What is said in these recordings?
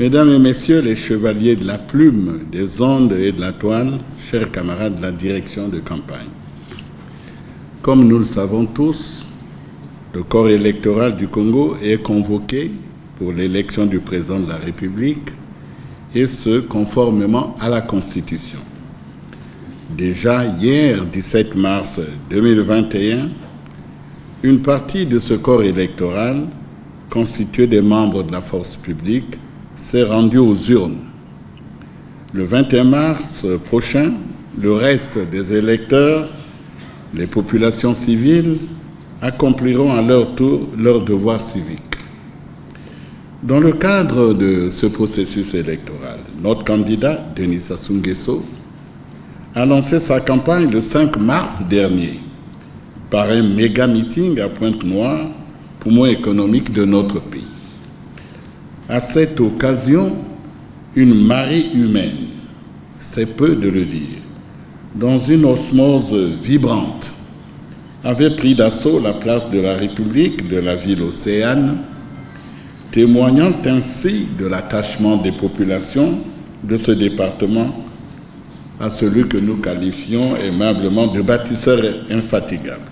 Mesdames et messieurs les chevaliers de la plume, des ondes et de la toile, chers camarades de la direction de campagne. Comme nous le savons tous, le corps électoral du Congo est convoqué pour l'élection du président de la République, et ce, conformément à la Constitution. Déjà hier, 17 mars 2021, une partie de ce corps électoral, constitué des membres de la force publique, s'est rendue aux urnes. Le 21 mars prochain, le reste des électeurs, les populations civiles, accompliront à leur tour leur devoir civique. Dans le cadre de ce processus électoral, notre candidat, Denis Sassou Nguesso, a lancé sa campagne le 5 mars dernier par un méga meeting à Pointe-Noire, poumon économique de notre pays. À cette occasion, une marée humaine, c'est peu de le dire, dans une osmose vibrante, avait pris d'assaut la place de la République de la ville océane, témoignant ainsi de l'attachement des populations de ce département à celui que nous qualifions aimablement de bâtisseur infatigable.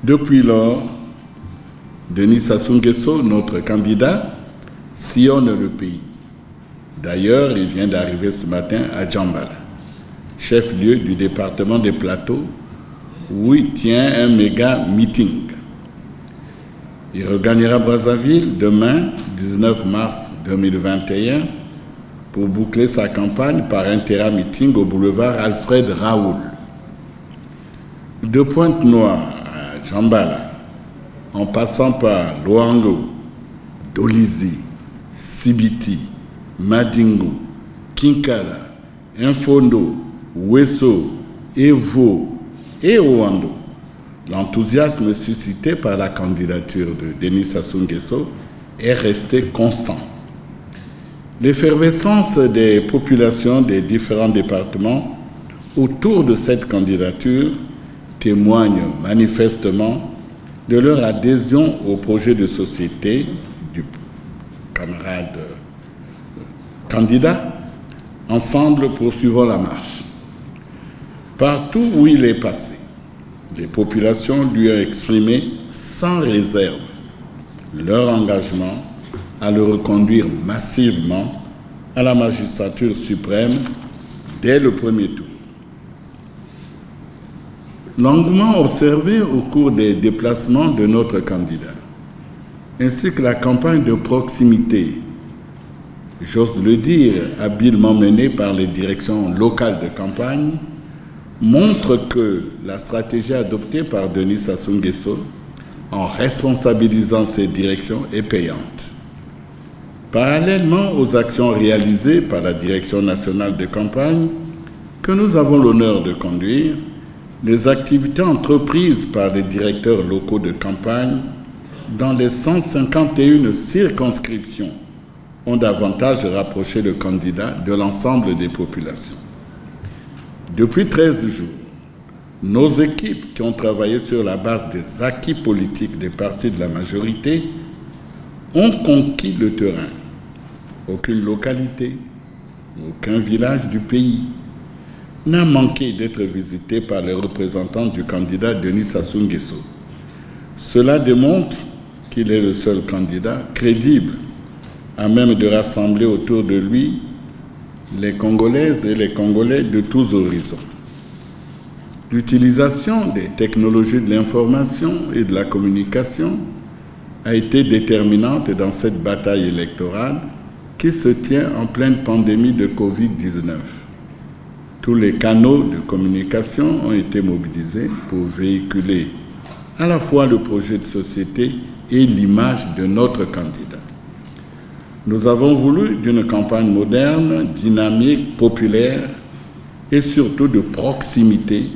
Depuis lors, Denis Sassou Nguesso, notre candidat, sillonne le pays. D'ailleurs, il vient d'arriver ce matin à Djambala, chef-lieu du département des Plateaux, où il tient un méga meeting. Il regagnera Brazzaville demain, 19 mars 2021, pour boucler sa campagne par un terrain-meeting au boulevard Alfred Raoul. De Pointe-Noire à Djambala, en passant par Loango, Dolizy, Sibiti, Madingo, Kinkala, Infondo, Wesso, Evo et Oando, l'enthousiasme suscité par la candidature de Denis Sassou Nguesso est resté constant. L'effervescence des populations des différents départements autour de cette candidature témoigne manifestement de leur adhésion au projet de société du camarade candidat. Ensemble, poursuivons la marche. Partout où il est passé, les populations lui ont exprimé sans réserve leur engagement à le reconduire massivement à la magistrature suprême dès le premier tour. L'engouement observé au cours des déplacements de notre candidat, ainsi que la campagne de proximité, j'ose le dire, habilement menée par les directions locales de campagne, montre que la stratégie adoptée par Denis Sassou Nguesso, en responsabilisant ces directions, est payante. Parallèlement aux actions réalisées par la Direction nationale de campagne, que nous avons l'honneur de conduire, les activités entreprises par les directeurs locaux de campagne dans les 151 circonscriptions ont davantage rapproché le candidat de l'ensemble des populations. Depuis 13 jours, nos équipes qui ont travaillé sur la base des acquis politiques des partis de la majorité ont conquis le terrain. Aucune localité, aucun village du pays n'a manqué d'être visité par les représentants du candidat Denis Sassou Nguesso. Cela démontre qu'il est le seul candidat crédible à même de rassembler autour de lui les Congolaises et les Congolais de tous horizons. L'utilisation des technologies de l'information et de la communication a été déterminante dans cette bataille électorale qui se tient en pleine pandémie de Covid-19. Tous les canaux de communication ont été mobilisés pour véhiculer à la fois le projet de société et l'image de notre candidat. Nous avons voulu d'une campagne moderne, dynamique, populaire et surtout de proximité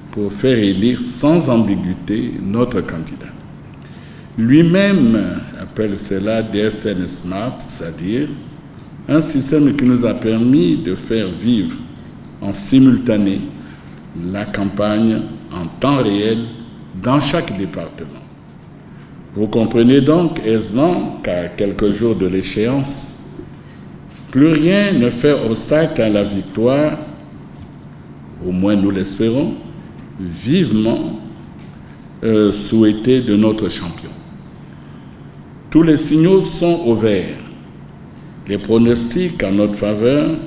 pour faire élire sans ambiguïté notre candidat. Lui-même appelle cela DSN Smart, c'est-à-dire un système qui nous a permis de faire vivre en simultané la campagne en temps réel dans chaque département. Vous comprenez donc aisément qu'à quelques jours de l'échéance, plus rien ne fait obstacle à la victoire, au moins nous l'espérons, vivement souhaitée de notre champion. Tous les signaux sont au vert. Les pronostics en notre faveur,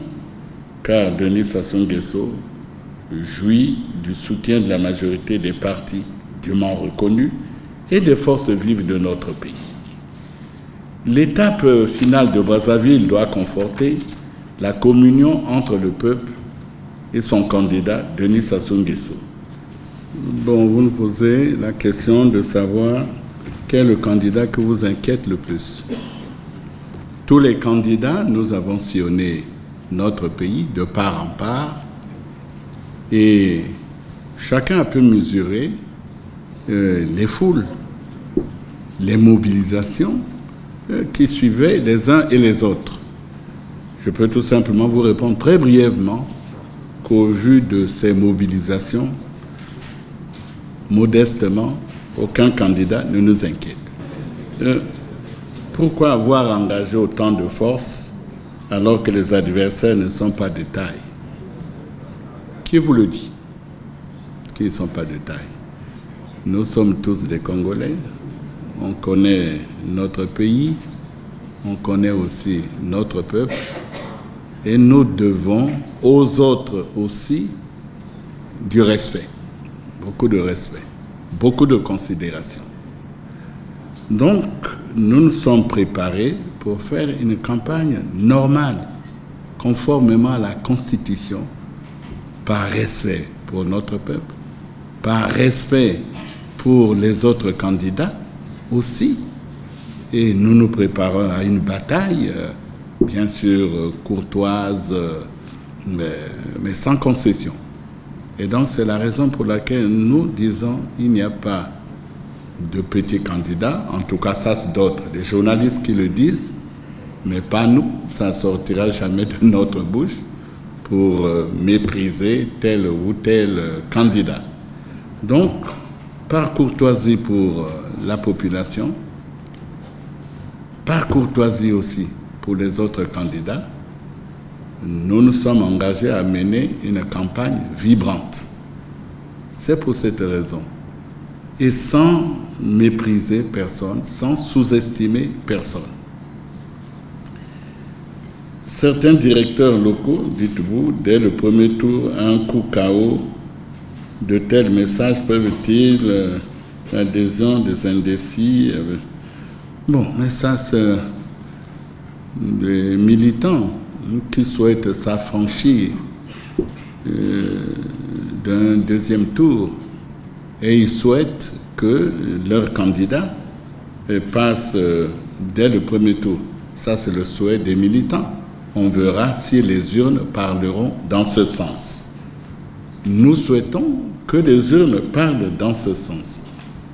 car Denis Sassou Nguesso jouit du soutien de la majorité des partis dûment reconnus et des forces vives de notre pays. L'étape finale de Brazzaville doit conforter la communion entre le peuple et son candidat, Denis Sassou Nguesso. Bon, vous nous posez la question de savoir quel est le candidat qui vous inquiète le plus. Tous les candidats, nous avons sillonné notre pays de part en part et chacun a pu mesurer les foules, les mobilisations qui suivaient les uns et les autres. Je peux tout simplement vous répondre très brièvement qu'au vu de ces mobilisations, modestement, aucun candidat ne nous inquiète. Pourquoi avoir engagé autant de force alors que les adversaires ne sont pas de taille? Qui vous le dit? Qu'ils ne sont pas de taille. Nous sommes tous des Congolais. On connaît notre pays, on connaît aussi notre peuple et nous devons aux autres aussi du respect, beaucoup de respect, beaucoup de considération. Donc, nous nous sommes préparés pour faire une campagne normale, conformément à la Constitution, par respect pour notre peuple, par respect pour les autres candidats, aussi, et nous nous préparons à une bataille, bien sûr courtoise, mais sans concession. Et donc c'est la raison pour laquelle nous disons qu'il n'y a pas de petits candidats, en tout cas ça c'est d'autres, des journalistes qui le disent, mais pas nous, ça ne sortira jamais de notre bouche pour mépriser tel ou tel candidat. Donc, par courtoisie pour la population, par courtoisie aussi pour les autres candidats, nous nous sommes engagés à mener une campagne vibrante. C'est pour cette raison. Et sans mépriser personne, sans sous-estimer personne. Certains directeurs locaux, dites-vous, dès le premier tour, un coup KO, de tels messages peuvent-ils l'adhésion des indécis? Bon, mais ça, c'est des militants qui souhaitent s'affranchir d'un deuxième tour et ils souhaitent que leur candidat passe dès le premier tour. Ça, c'est le souhait des militants. On verra si les urnes parleront dans ce sens. Nous souhaitons que les urnes parlent dans ce sens.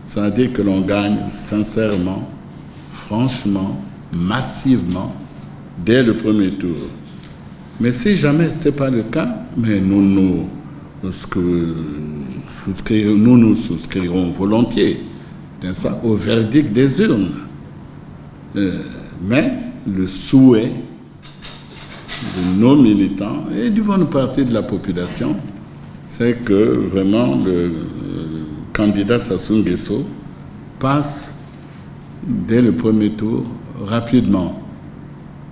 C'est-à-dire que l'on gagne sincèrement, franchement, massivement, dès le premier tour. Mais si jamais ce n'était pas le cas, mais nous souscrirons volontiers, n'est-ce pas, au verdict des urnes. Mais le souhait de nos militants et d'une bonne partie de la population, c'est que vraiment le candidat Sassou Nguesso passe dès le premier tour rapidement.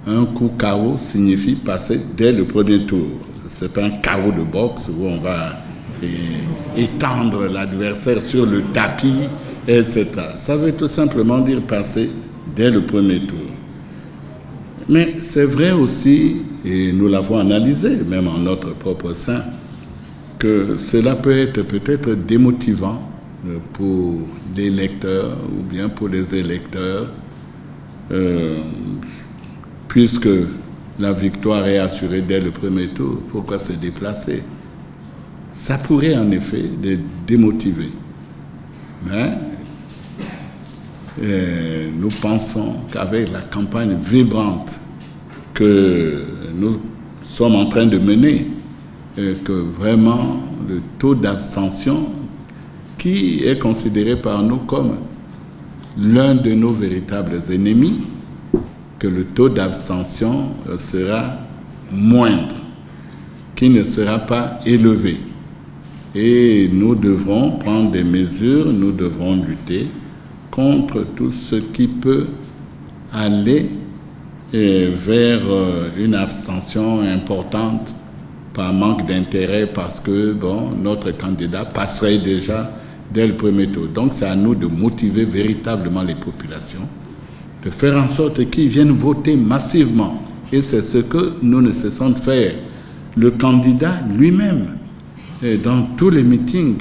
Un coup KO signifie passer dès le premier tour. Ce n'est pas un KO de boxe où on va étendre l'adversaire sur le tapis, etc. Ça veut tout simplement dire passer dès le premier tour. Mais c'est vrai aussi, et nous l'avons analysé, même en notre propre sein, que cela peut être peut-être démotivant pour les lecteurs ou bien pour les électeurs, puisque la victoire est assurée dès le premier tour. Pourquoi se déplacer? Ça pourrait en effet les démotiver. Mais nous pensons qu'avec la campagne vibrante que nous sommes en train de mener, que vraiment le taux d'abstention qui est considéré par nous comme l'un de nos véritables ennemis, que le taux d'abstention sera moindre, qui ne sera pas élevé. Et nous devrons prendre des mesures, nous devrons lutter contre tout ce qui peut aller vers une abstention importante par manque d'intérêt, parce que notre candidat passerait déjà dès le premier tour. Donc c'est à nous de motiver véritablement les populations, de faire en sorte qu'ils viennent voter massivement. Et c'est ce que nous ne cessons de faire. Le candidat lui-même, dans tous les meetings,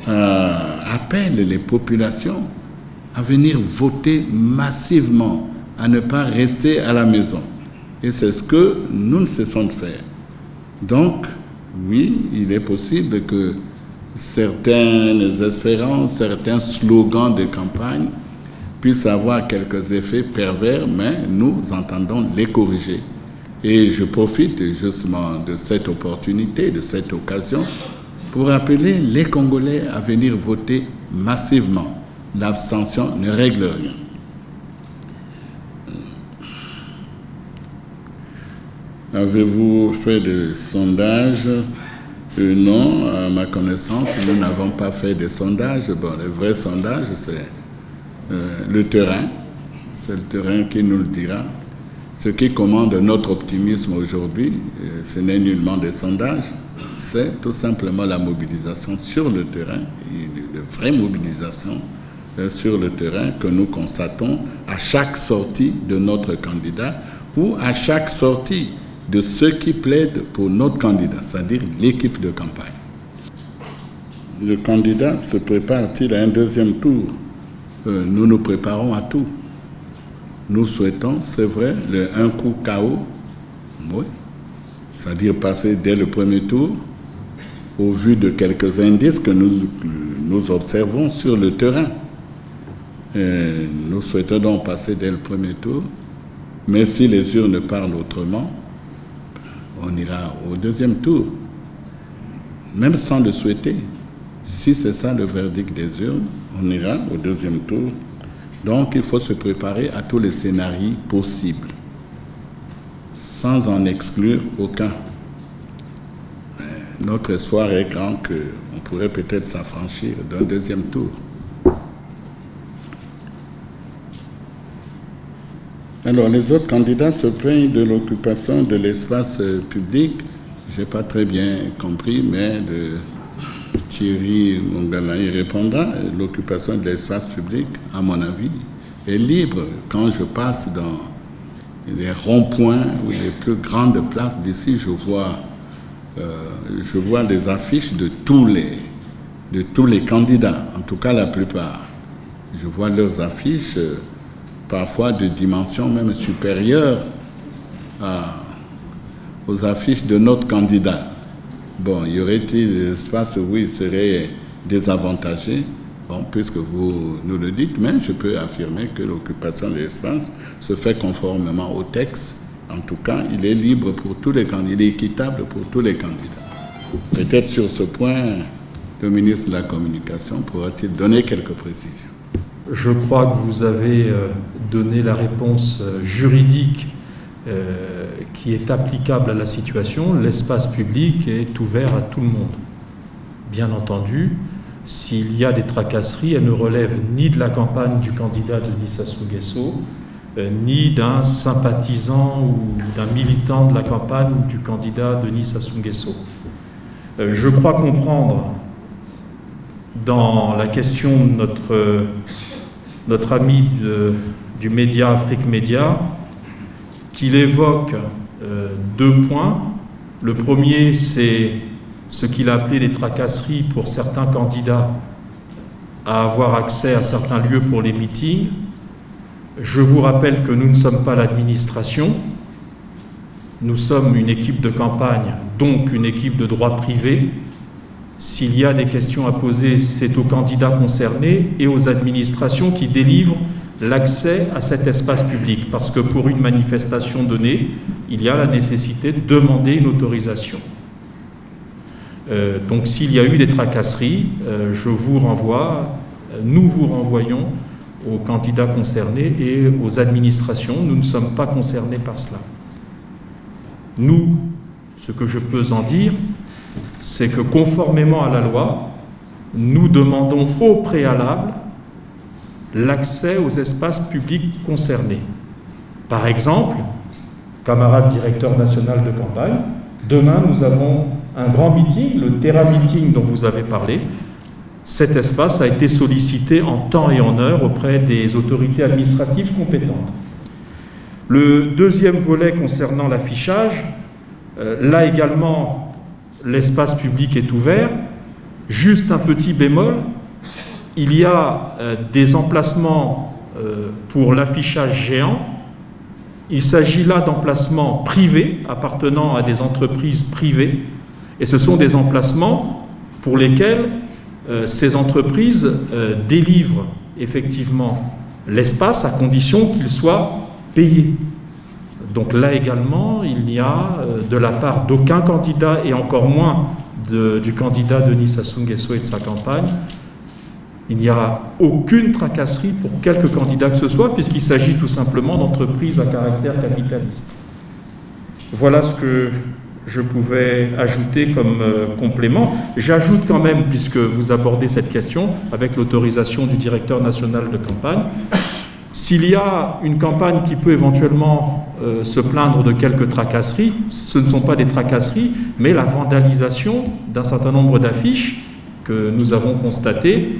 appelle les populations à venir voter massivement, à ne pas rester à la maison. Et c'est ce que nous ne cessons de faire. Donc, oui, il est possible que certaines espérances, certains slogans de campagne puissent avoir quelques effets pervers, mais nous entendons les corriger. Et je profite justement de cette opportunité, de cette occasion, pour appeler les Congolais à venir voter massivement. L'abstention ne règle rien. Avez-vous fait des sondages? Non, à ma connaissance, nous n'avons pas fait de sondages. Bon, le vrai sondage, c'est le terrain. C'est le terrain qui nous le dira. Ce qui commande notre optimisme aujourd'hui, ce n'est nullement des sondages, c'est tout simplement la mobilisation sur le terrain, de vraie mobilisation sur le terrain que nous constatons à chaque sortie de notre candidat ou à chaque sortie de ceux qui plaident pour notre candidat, c'est-à-dire l'équipe de campagne. Le candidat se prépare-t-il à un deuxième tour? Nous nous préparons à tout. Nous souhaitons, c'est vrai, un coup KO, oui, c'est-à-dire passer dès le premier tour, au vu de quelques indices que nous observons sur le terrain. Nous souhaitons donc passer dès le premier tour, mais si les urnes parlent autrement, on ira au deuxième tour, même sans le souhaiter. Si c'est ça le verdict des urnes, on ira au deuxième tour. Donc, il faut se préparer à tous les scénarios possibles, sans en exclure aucun. Notre espoir est grand qu'on pourrait peut-être s'affranchir d'un deuxième tour. Alors, les autres candidats se plaignent de l'occupation de l'espace public. Je n'ai pas très bien compris, mais Thierry Mongala y répondra. L'occupation de l'espace public, à mon avis, est libre. Quand je passe dans les ronds-points ou les plus grandes places d'ici, je vois des affiches de tous les candidats, en tout cas la plupart. Je vois leurs affiches, parfois de dimension même supérieure aux affiches de notre candidat. Bon, y aurait-il des espaces où il serait désavantagé? Bon, puisque vous nous le dites, mais je peux affirmer que l'occupation de l'espace se fait conformément au texte. En tout cas, il est libre pour tous les candidats, il est équitable pour tous les candidats. Peut-être sur ce point, le ministre de la Communication pourra-t-il donner quelques précisions? Je crois que vous avez donné la réponse juridique qui est applicable à la situation. L'espace public est ouvert à tout le monde. Bien entendu, s'il y a des tracasseries, elles ne relèvent ni de la campagne du candidat Denis Sassou Nguesso, ni d'un sympathisant ou d'un militant de la campagne du candidat Denis Sassou Nguesso. Je crois comprendre dans la question de notre ami du média Afrique Média qu'il évoque deux points. Le premier, c'est ce qu'il a appelé les tracasseries pour certains candidats à avoir accès à certains lieux pour les meetings. Je vous rappelle que nous ne sommes pas l'administration, nous sommes une équipe de campagne, donc une équipe de droit privé. S'il y a des questions à poser, c'est aux candidats concernés et aux administrations qui délivrent l'accès à cet espace public, parce que pour une manifestation donnée, il y a la nécessité de demander une autorisation. Donc s'il y a eu des tracasseries, je vous renvoie nous vous renvoyons aux candidats concernés et aux administrations. Nous ne sommes pas concernés par cela. Nous, ce que je peux en dire, c'est que conformément à la loi, nous demandons au préalable l'accès aux espaces publics concernés. Par exemple, camarade directeur national de campagne, demain nous avons un grand meeting, le Terra Meeting dont vous avez parlé. Cet espace a été sollicité en temps et en heure auprès des autorités administratives compétentes. Le deuxième volet concernant l'affichage, là également l'espace public est ouvert. Juste un petit bémol, il y a des emplacements pour l'affichage géant. Il s'agit là d'emplacements privés appartenant à des entreprises privées et ce sont des emplacements pour lesquels ces entreprises délivrent effectivement l'espace à condition qu'il soit payé. Donc là également, il n'y a de la part d'aucun candidat et encore moins du candidat Denis Sassou Nguesso et de sa campagne, il n'y a aucune tracasserie pour quelque candidat que ce soit, puisqu'il s'agit tout simplement d'entreprises à caractère capitaliste. Voilà ce que je pouvais ajouter comme complément. J'ajoute quand même, puisque vous abordez cette question, avec l'autorisation du directeur national de campagne, s'il y a une campagne qui peut éventuellement se plaindre de quelques tracasseries, ce ne sont pas des tracasseries, mais la vandalisation d'un certain nombre d'affiches que nous avons constatées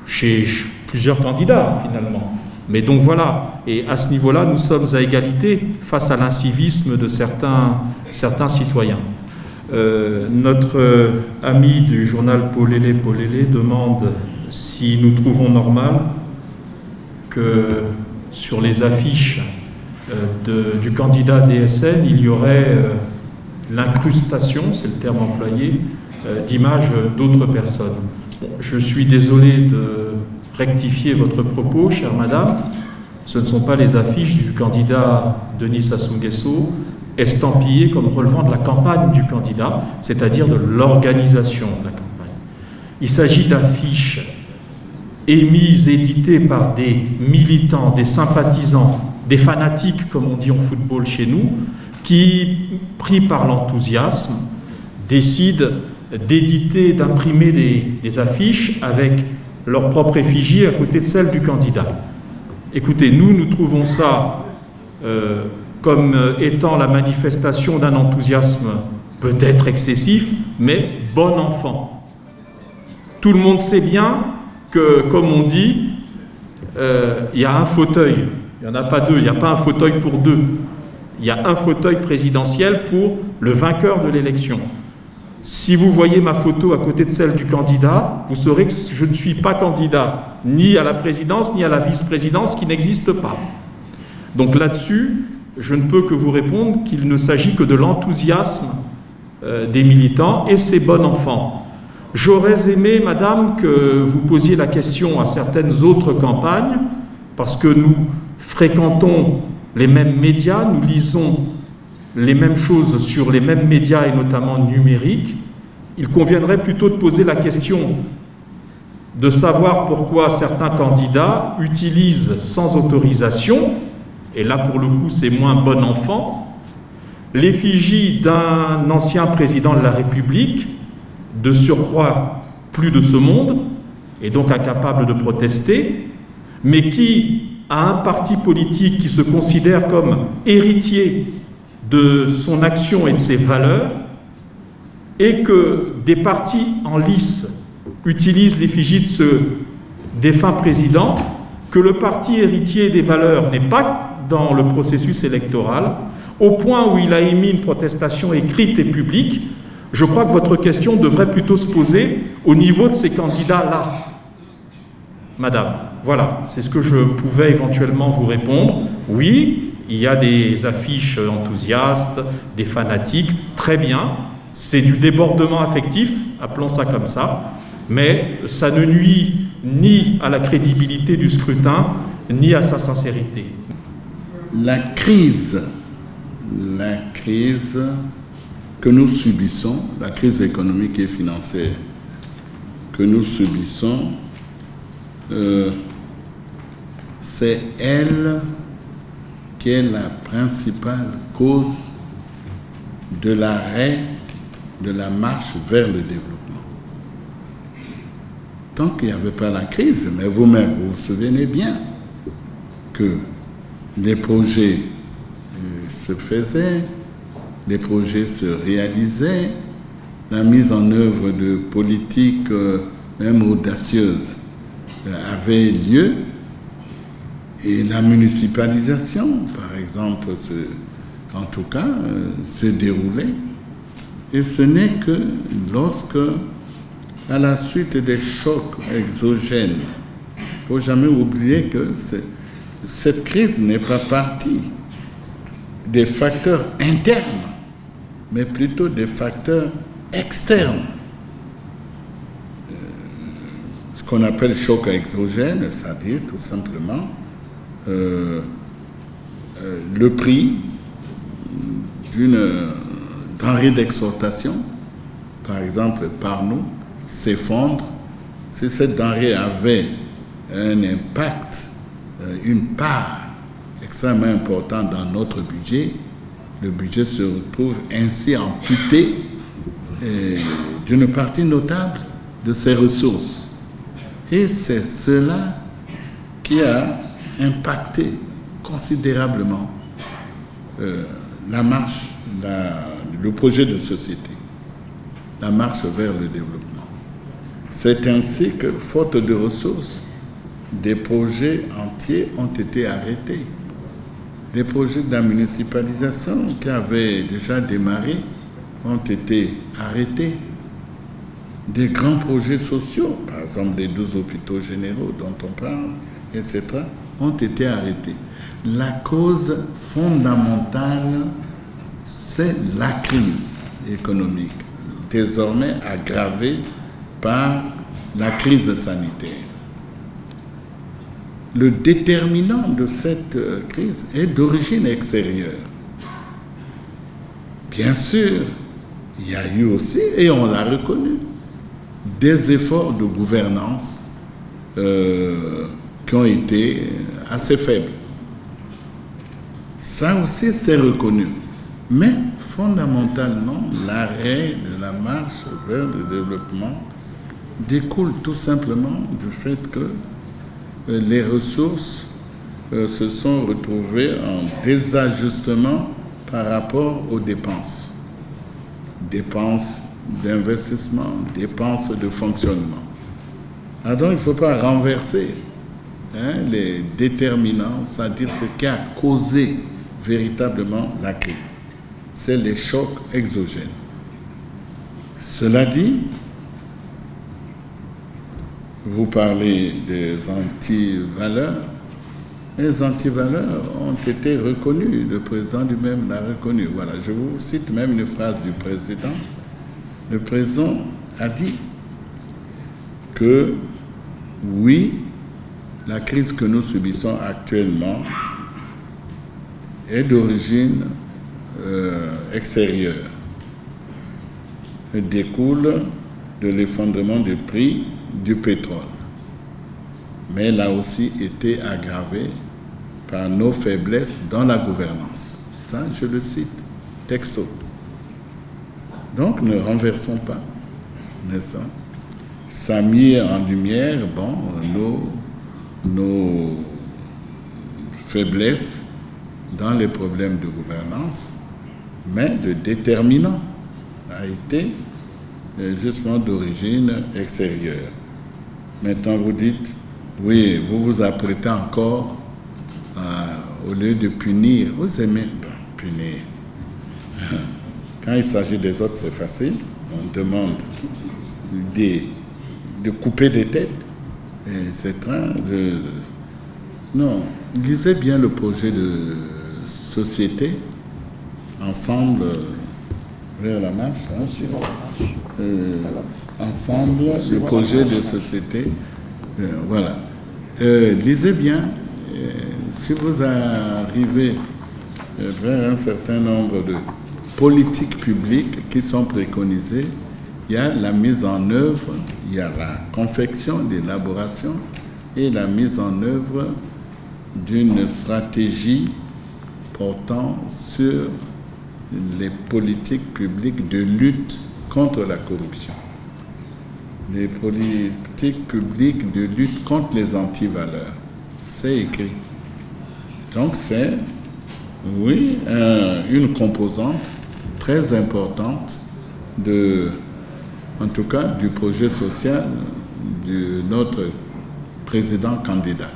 chez plusieurs candidats, finalement. Mais donc voilà, et à ce niveau-là, nous sommes à égalité face à l'incivisme de certains citoyens. Notre ami du journal Polélé demande si nous trouvons normal que sur les affiches du candidat DSN, il y aurait l'incrustation, c'est le terme employé, d'images d'autres personnes. Bon, je suis désolé de rectifier votre propos, chère madame. Ce ne sont pas les affiches du candidat Denis Sassou Nguesso estampillées comme relevant de la campagne du candidat, c'est-à-dire de l'organisation de la campagne. Il s'agit d'affiches émises, éditées par des militants, des sympathisants, des fanatiques, comme on dit en football chez nous, qui, pris par l'enthousiasme, décident d'éditer, d'imprimer des affiches avec leur propre effigie à côté de celle du candidat. Écoutez, nous trouvons ça comme étant la manifestation d'un enthousiasme peut-être excessif, mais bon enfant. Tout le monde sait bien que, comme on dit, il y a un fauteuil, il n'y en a pas deux, il n'y a pas un fauteuil pour deux, il y a un fauteuil présidentiel pour le vainqueur de l'élection. Si vous voyez ma photo à côté de celle du candidat, vous saurez que je ne suis pas candidat, ni à la présidence, ni à la vice-présidence, qui n'existe pas. Donc là-dessus, je ne peux que vous répondre qu'il ne s'agit que de l'enthousiasme des militants, et c'est bon enfant. J'aurais aimé, madame, que vous posiez la question à certaines autres campagnes, parce que nous fréquentons les mêmes médias, nous lisons les mêmes choses sur les mêmes médias et notamment numériques. Il conviendrait plutôt de poser la question de savoir pourquoi certains candidats utilisent sans autorisation, et là pour le coup c'est moins bon enfant, l'effigie d'un ancien président de la République, de surcroît plus de ce monde, et donc incapable de protester, mais qui a un parti politique qui se considère comme héritier de son action et de ses valeurs, et que des partis en lice utilisent l'effigie de ce défunt président, que le parti héritier des valeurs n'est pas dans le processus électoral, au point où il a émis une protestation écrite et publique. Je crois que votre question devrait plutôt se poser au niveau de ces candidats-là. Madame, voilà, c'est ce que je pouvais éventuellement vous répondre. Oui, il y a des affiches enthousiastes, des fanatiques, très bien. C'est du débordement affectif, appelons ça comme ça, mais ça ne nuit ni à la crédibilité du scrutin, ni à sa sincérité. La crise que nous subissons, la crise économique et financière que nous subissons, c'est elle qui est la principale cause de l'arrêt de la marche vers le développement. Tant qu'il n'y avait pas la crise, mais vous-même, vous vous souvenez bien que les projets se faisaient, les projets se réalisaient, la mise en œuvre de politiques même audacieuses avait lieu, et la municipalisation, par exemple, en tout cas, se déroulait. Et ce n'est que lorsque, à la suite des chocs exogènes, il ne faut jamais oublier que cette crise n'est pas partie des facteurs internes, mais plutôt des facteurs externes. Ce qu'on appelle choc exogène, c'est-à-dire tout simplement le prix d'une denrée d'exportation, par exemple par nous, s'effondre. Si cette denrée avait un impact, une part extrêmement importante dans notre budget, le budget se retrouve ainsi amputé d'une partie notable de ses ressources. Et c'est cela qui a impacté considérablement la marche, le projet de société, la marche vers le développement. C'est ainsi que, faute de ressources, des projets entiers ont été arrêtés. Les projets de la municipalisation qui avaient déjà démarré ont été arrêtés. Des grands projets sociaux, par exemple des 12 hôpitaux généraux dont on parle, etc., ont été arrêtés. La cause fondamentale, c'est la crise économique, désormais aggravée par la crise sanitaire. Le déterminant de cette crise est d'origine extérieure. Bien sûr, il y a eu aussi, et on l'a reconnu, des efforts de gouvernance qui ont été assez faibles. Ça aussi, c'est reconnu. Mais fondamentalement, l'arrêt de la marche vers le développement découle tout simplement du fait que les ressources se sont retrouvées en désajustement par rapport aux dépenses. Dépenses d'investissement, dépenses de fonctionnement. Alors donc, il ne faut pas renverser les déterminants, c'est-à-dire ce qui a causé véritablement la crise. C'est les chocs exogènes. Cela dit, vous parlez des antivaleurs. Les antivaleurs ont été reconnues. Le président lui-même l'a reconnu. Voilà, je vous cite même une phrase du président. Le président a dit que oui, la crise que nous subissons actuellement est d'origine extérieure. Elle découle de l'effondrement du prix du pétrole. Mais elle a aussi été aggravée par nos faiblesses dans la gouvernance. Ça, je le cite, texto. Donc, ne renversons pas, n'est-ce pas? Ça a mis en lumière, nos faiblesses dans les problèmes de gouvernance, mais le déterminant a été justement d'origine extérieure. Maintenant, vous dites, oui, vous vous apprêtez encore, au lieu de punir, vous aimez punir. Quand il s'agit des autres, c'est facile. On demande de couper des têtes, etc. Non, lisez bien le projet de société, ensemble vers la marche. Ensemble, le projet de société. Voilà. Lisez bien. Si vous arrivez vers un certain nombre de politiques publiques qui sont préconisées, il y a la mise en œuvre, il y a la confection, l'élaboration et la mise en œuvre d'une stratégie portant sur les politiques publiques de lutte contre la corruption, des politiques publiques de lutte contre les antivaleurs. C'est écrit. Donc c'est, oui, une composante très importante en tout cas, du projet social de notre président candidat.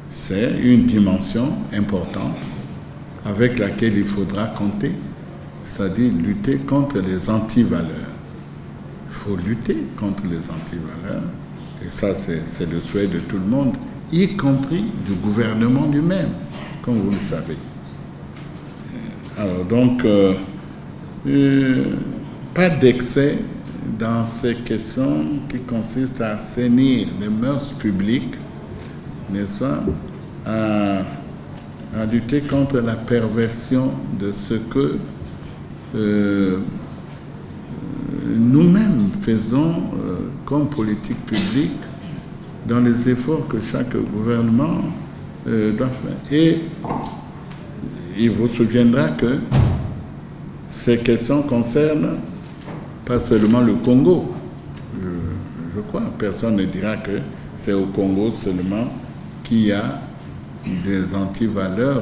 C'est une dimension importante avec laquelle il faudra compter, c'est-à-dire lutter contre les antivaleurs. Il faut lutter contre les antivaleurs, et ça c'est le souhait de tout le monde, y compris du gouvernement lui-même, comme vous le savez. Alors donc, pas d'excès dans ces questions qui consistent à assainir les mœurs publiques, n'est-ce pas, à lutter contre la perversion de ce que nous-mêmes faisons comme politique publique dans les efforts que chaque gouvernement doit faire. Et il vous souviendra que ces questions concernent pas seulement le Congo. Je crois, personne ne dira que c'est au Congo seulement qu'il y a des antivaleurs.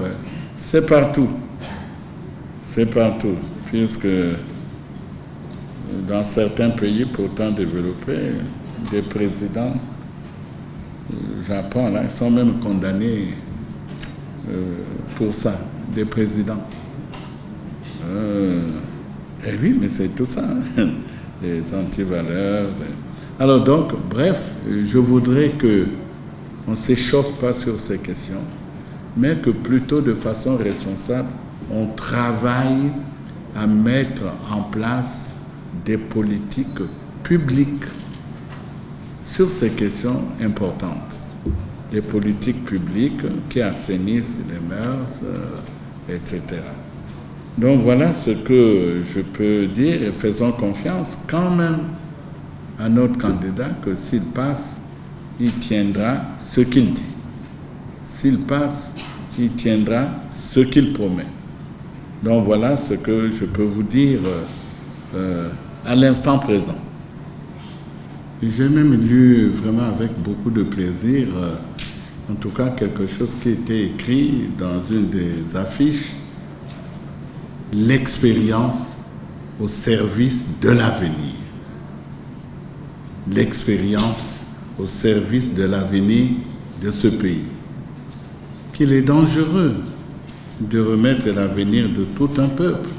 C'est partout. C'est partout. Puisque dans certains pays pourtant développés, des présidents, j'apprends là, ils sont même condamnés pour ça, des présidents. Eh oui, mais c'est tout ça, hein, les antivaleurs. Alors donc, bref, je voudrais qu'on ne s'échauffe pas sur ces questions, mais que plutôt de façon responsable, on travaille à mettre en place des politiques publiques sur ces questions importantes. Des politiques publiques qui assainissent les mœurs, etc. Donc voilà ce que je peux dire, et faisons confiance quand même à notre candidat que s'il passe, il tiendra ce qu'il dit. S'il passe, il tiendra ce qu'il promet. Donc voilà ce que je peux vous dire à l'instant présent. J'ai même lu vraiment avec beaucoup de plaisir, en tout cas quelque chose qui était écrit dans une des affiches, l'expérience au service de l'avenir. L'expérience au service de l'avenir de ce pays. Qu'il est dangereux de remettre l'avenir de tout un peuple,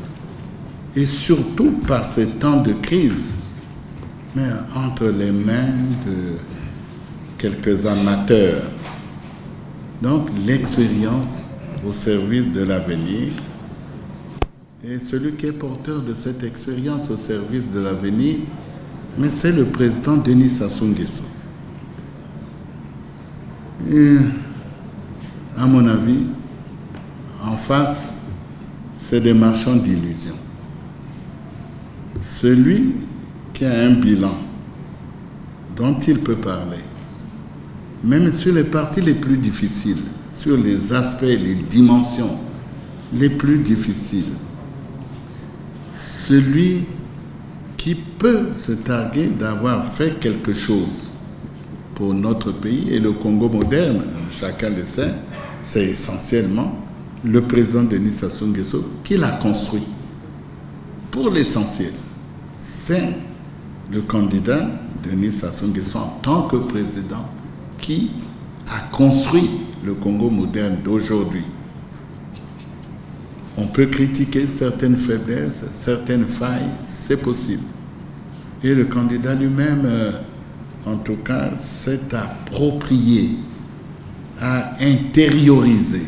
et surtout par ces temps de crise, mais entre les mains de quelques amateurs. Donc l'expérience au service de l'avenir, et celui qui est porteur de cette expérience au service de l'avenir, mais c'est le président Denis Sassou Nguesso. Et à mon avis, en face, c'est des marchands d'illusions. Celui qui a un bilan dont il peut parler, même sur les parties les plus difficiles, sur les aspects, les dimensions les plus difficiles, celui qui peut se targuer d'avoir fait quelque chose pour notre pays et le Congo moderne, chacun le sait, c'est essentiellement le président Denis Sassou Nguesso qui l'a construit. Pour l'essentiel, c'est le candidat Denis Sassou Nguesso en tant que président qui a construit le Congo moderne d'aujourd'hui. On peut critiquer certaines faiblesses, certaines failles, c'est possible. Et le candidat lui-même, en tout cas, s'est approprié, a intériorisé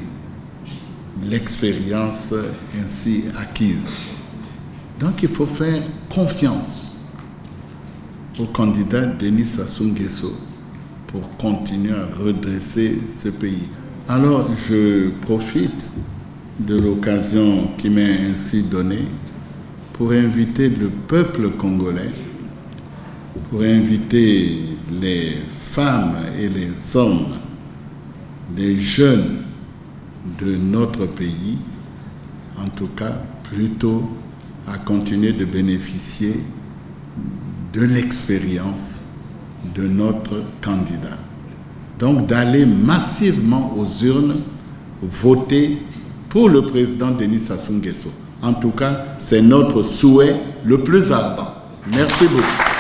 l'expérience ainsi acquise. Donc il faut faire confiance au candidat Denis Sassou Nguesso pour continuer à redresser ce pays. Alors je profite de l'occasion qui m'est ainsi donnée pour inviter le peuple congolais pour inviter les femmes et les hommes, les jeunes de notre pays, en tout cas plutôt à continuer de bénéficier de l'expérience de notre candidat. Donc d'aller massivement aux urnes voter pour le président Denis Sassou Nguesso. En tout cas, c'est notre souhait le plus ardent. Merci beaucoup.